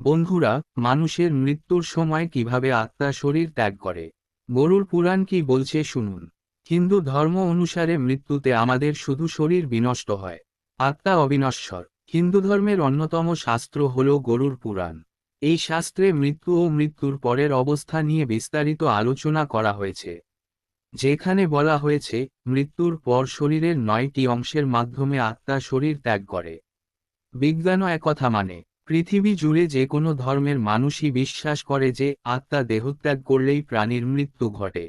বন্ধুরা, মানুষের মৃত্যুর সময় কিভাবে আত্মা শরীর ত্যাগ করে। গরুর পুরাণ কি বলছে শুনুন। হিন্দু ধর্ম অনুসারে মৃত্যুতে আমাদের শুধু শরীর বিনষ্ট হয়, আত্মা অবিনশ্বর। হিন্দু ধর্মের অন্যতম শাস্ত্র হল গরুর পুরাণ। এই শাস্ত্রে মৃত্যু ও মৃত্যুর পরের অবস্থা নিয়ে বিস্তারিত আলোচনা করা হয়েছে। যেখানে বলা হয়েছে, মৃত্যুর পর শরীরের 9টি অংশের মাধ্যমে আত্মা শরীর ত্যাগ করে। বিজ্ঞানও একথা মানে। পৃথিবী জুড়ে যে কোনো ধর্মের মানুষই বিশ্বাস করে যে আত্মা দেহত্যাগ করলেই প্রাণীর মৃত্যু ঘটে।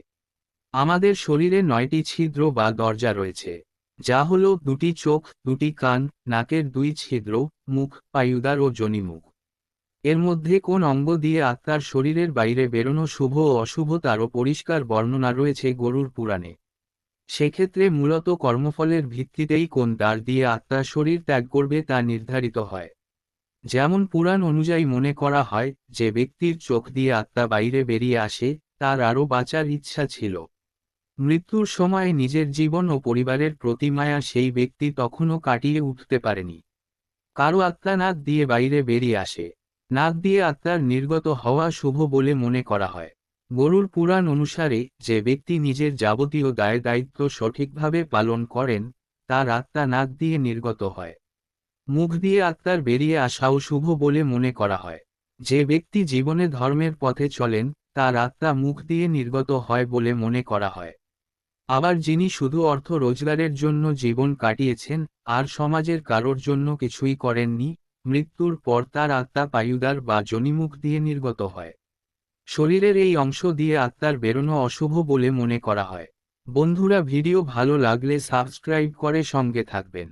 আমাদের শরীরে 9টি ছিদ্র বা দরজা রয়েছে, যা হলো 2টি চোখ, 2টি কান, নাকের 2 ছিদ্র, মুখ, পায়ুদার ও যোনিমুখ। এর মধ্যে কোন অঙ্গ দিয়ে আত্মার শরীরের বাইরে বেরোনো শুভ ও অশুভ তারও পরিষ্কার বর্ণনা রয়েছে গরুর পুরাণে। সেক্ষেত্রে মূলত কর্মফলের ভিত্তিতেই কোন দ্বার দিয়ে আত্মা শরীর ত্যাগ করবে তা নির্ধারিত হয়। যেমন পুরাণ অনুযায়ী মনে করা হয়, যে ব্যক্তির চোখ দিয়ে আত্মা বাইরে বেরিয়ে আসে, তার আরও বাঁচার ইচ্ছা ছিল। মৃত্যুর সময় নিজের জীবন ও পরিবারের প্রতি মায়া সেই ব্যক্তি তখনও কাটিয়ে উঠতে পারেনি। কারো আত্মা নাক দিয়ে বাইরে বেরিয়ে আসে। নাক দিয়ে আত্মার নির্গত হওয়া শুভ বলে মনে করা হয়। গরুর পুরাণ অনুসারে যে ব্যক্তি নিজের যাবতীয় দায় দায়িত্ব সঠিকভাবে পালন করেন, তার আত্মা নাক দিয়ে নির্গত হয়। মুখ দিয়ে আত্মার বেরিয়ে আসাও শুভ বলে মনে করা হয়। যে ব্যক্তি জীবনে ধর্মের পথে চলেন, তার আত্মা মুখ দিয়ে নির্গত হয় বলে মনে করা হয়। আবার যিনি শুধু অর্থ রোজগারের জন্য জীবন কাটিয়েছেন, আর সমাজের কারোর জন্য কিছুই করেননি, মৃত্যুর পর তার আত্মা পায়ুদার বা যোনিমুখ দিয়ে নির্গত হয়। শরীরের এই অংশ দিয়ে আত্মার বেরোনো অশুভ বলে মনে করা হয়। বন্ধুরা, ভিডিও ভালো লাগলে সাবস্ক্রাইব করে সঙ্গে থাকবেন।